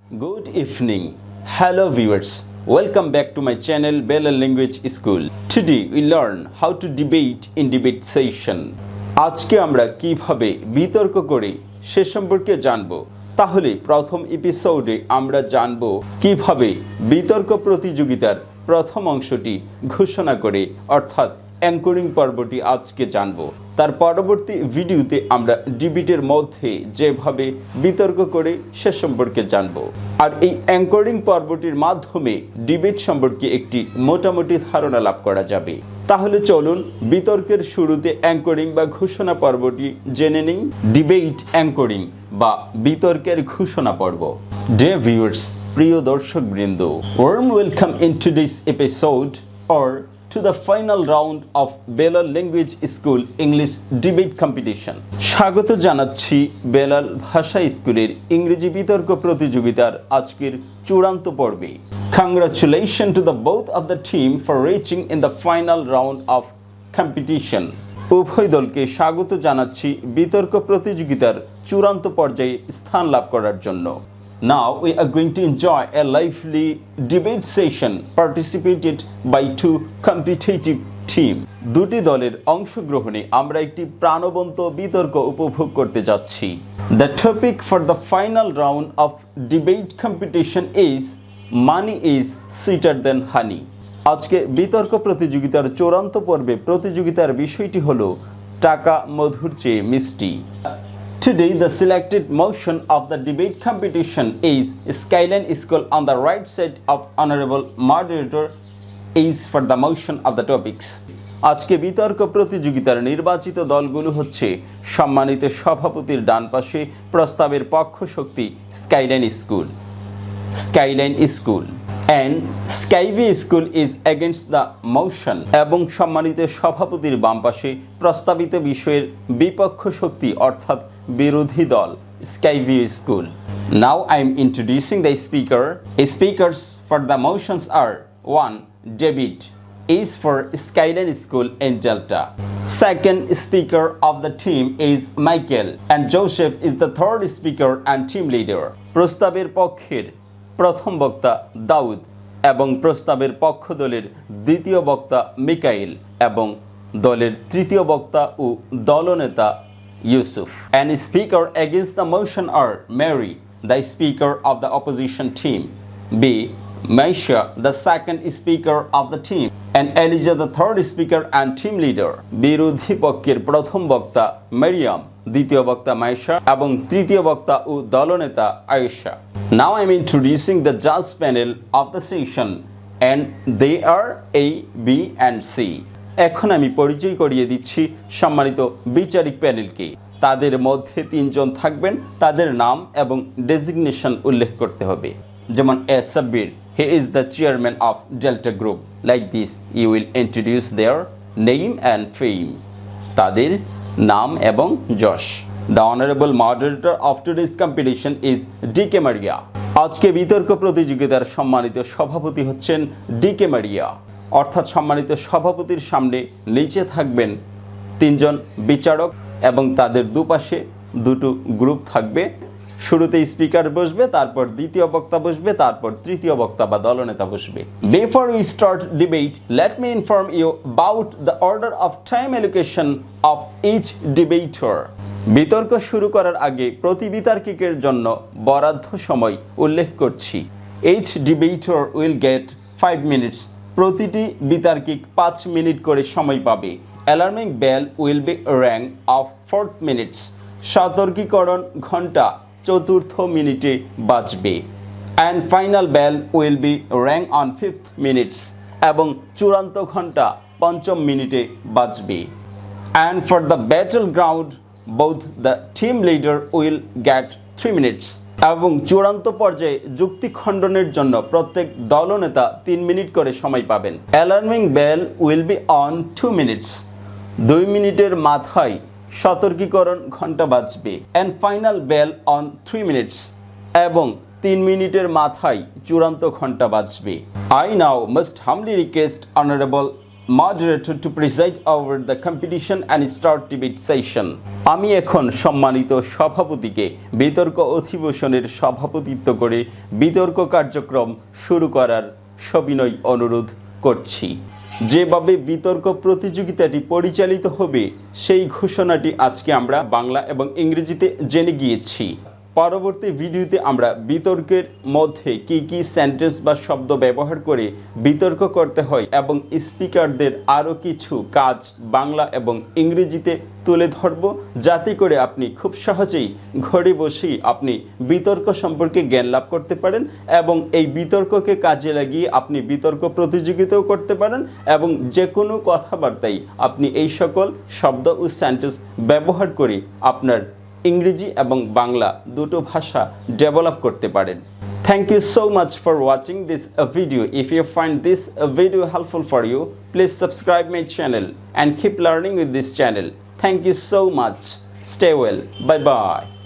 Good evening. Hello viewers. Welcome back to my channel Balal Language School. Today we learn how to debate in debate session. আজকে আমরা কিভাবে বিতর্ক করে সে সম্পর্কে জানব। তাহলে প্রথম এপিসোডে আমরা জানব কিভাবে বিতর্ক প্রতিযোগিতার প্রথম অংশটি ঘোষণা করে অর্থাৎ অ্যাঙ্করিং পর্বটি আজকে জানব। তার পরবর্তী ভিডিওতে আমরা ডিবেটের মধ্যে যেভাবে বিতর্ক করে সে সম্পর্কে জানব। আর এই অ্যাঙ্করিং পর্বটির মাধ্যমে ডিবেট সম্পর্কে একটি মোটামুটি ধারণা লাভ করা যাবে। তাহলে চলুন বিতর্কের শুরুতে অ্যাঙ্করিং বা ঘোষণা পর্বটি জেনে নেই। ডিবেট অ্যাঙ্করিং বা বিতর্কের ঘোষণা পর্ব। Dear viewers, প্রিয় দর্শকবৃন্দ, warm welcome into this episode or to the final round of Balal Language School English Debate Competition. স্বাগত জানাচ্ছি বেলাল ভাষা স্কুলের ইংরেজি বিতর্ক প্রতিযোগিতার আজকের চূড়ান্ত পর্বে। Congratulations to the both of the team for reaching in the final round of competition. উভয় দলকে স্বাগত জানাচ্ছি বিতর্ক প্রতিযোগিতার চূড়ান্ত পর্যায়ে স্থান লাভ করার জন্য। Now we are going to enjoy a lively debate session participated by two competitive teams. দুটি দলের অংশগ্রহণে আমরা একটি প্রাণবন্ত বিতর্ক উপভোগ করতে যাচ্ছি। The topic for the final round of debate competition is money is sweeter than honey. আজকে বিতর্ক প্রতিযোগিতার চূড়ান্ত পর্বে প্রতিযোগিতার বিষয়টি হলো টাকা মধুর চেয়ে মিষ্টি। Today, the selected motion of the debate competition is Skyline School on the right side of Honorable Moderator is for the motion of the topics. আজকে বিতর্ক প্রতিযোগিতার নির্বাচিত দলগুলো হচ্ছে সম্মানিত সভাপতির ডান পাশে প্রস্তাবের পক্ষ শক্তি Skyline School and Skyview School is against the motion এবং সম্মানিত সভাপতির বাম পাশে প্রস্তাবিত বিষয়ের বিপক্ষ শক্তি অর্থাৎ বিরোধী দল Skyview School. Now I am introducing the speaker. Speakers for the motions are 1. David is for Skyline School in Delta. Second speaker of the team is Michael and Joseph is the third speaker and team leader. প্রস্তাবের পক্ষের প্রথম বক্তা দাউদ এবং প্রস্তাবের পক্ষ দলের দ্বিতীয় বক্তা মিকাইল এবং দলের তৃতীয় বক্তা ও দলনেতা Yusuf. And speaker against the motion are Mary, the speaker of the opposition team, B. Maisha, the second speaker of the team, and Elijah, the third speaker and team leader. বিরোধী পক্ষের প্রথম বক্তা মারিয়াম, দ্বিতীয় বক্তা মাইশা এবং তৃতীয় বক্তা ও দলনেতা Ayesha. Now I am introducing the judge panel of the session and they are A, B and C. এখন আমি পরিচয় করিয়ে দিচ্ছি সম্মানিত বিচারিক প্যানেলকে। তাদের মধ্যে তিনজন থাকবেন, তাদের নাম এবং ডেজিগনেশন উল্লেখ করতে হবে। যেমন এ Sabbir, he is the chairman of Delta Group. Like this, you will introduce their name and fame. তাদের নাম এবং যশ। The honorable moderator of today's competition is D.K. Maria. আজকে বিতর্ক প্রতিযোগিতার সম্মানিত সভাপতি হচ্ছেন D.K. Maria। অর্থাৎ সম্মানিত সভাপতির সামনে নিচে থাকবেন তিনজন বিচারক এবং তাদের দুপাশে দুটো গ্রুপ থাকবে। শুরুতে স্পিকার বসবে, তারপর দ্বিতীয় বক্তা বসবে, তারপর তৃতীয় বক্তা বা দলনেতা বসবে। Before we start debate, let me inform you about the order of time allocation of each debater. বিতর্ক শুরু করার আগে প্রতি বিতার্কিকের জন্য বরাদ্দ সময় উল্লেখ করছি। Each debater will get 5 minutes. প্রতিটি বিতার্কিক 5 মিনিট করে সময় পাবে। Alarming bell will be rang of 4 minutes. সতর্কীকরণ ঘণ্টা চতুর্থ মিনিটে বাজবে। And final bell will be rang on 5th minutes. এবং চূড়ান্ত ঘণ্টা পঞ্চম মিনিটে বাজবে। And for the battleground, both the team leader will get 3 minutes. এবং চূড়ান্ত পর্যায়ে যুক্তি খণ্ডনের জন্য প্রত্যেক দলনেতা 3 মিনিট করে সময় পাবেন। Alarming bell will be on 2 minutes. 2 মিনিটের মাথায় সতর্কীকরণ ঘণ্টা বাজবে। And final bell on 3 minutes. এবং 3 মিনিটের মাথায় চূড়ান্ত ঘণ্টা বাজবে। I now must humbly request Honorable moderator to preside over the competition and start debate session. আমি এখন সম্মানিত সভাপতিকে বিতর্ক অধিবেশনের সভাপতিত্ব করে বিতর্ক কার্যক্রম শুরু করার সবিনয় অনুরোধ করছি। যেভাবে বিতর্ক প্রতিযোগিতাটি পরিচালিত হবে সেই ঘোষণাটি আজকে আমরা বাংলা এবং ইংরেজিতে জেনে গিয়েছি। পরবর্তী ভিডিওতে আমরা বিতর্কের মধ্যে কি কি সেন্টেন্স বা শব্দ ব্যবহার করে বিতর্ক করতে হয় এবং স্পিকারদের আরও কিছু কাজ বাংলা এবং ইংরেজিতে তুলে ধরব, যাতে করে আপনি খুব সহজেই ঘরে বসেই আপনি বিতর্ক সম্পর্কে জ্ঞান লাভ করতে পারেন এবং এই বিতর্ককে কাজে লাগিয়ে আপনি বিতর্ক প্রতিযোগিতাও করতে পারেন এবং যে কোনো কথাবার্তায় আপনি এই সকল শব্দ ও সেন্টেন্স ব্যবহার করে আপনার ইংরেজি এবং বাংলা দুটো ভাষা ডেভেলপ করতে পারেন। Thank you so much for watching this video. If you find this video helpful for you, please subscribe my channel and keep learning with this channel. Thank you so much. Stay well. Bye bye.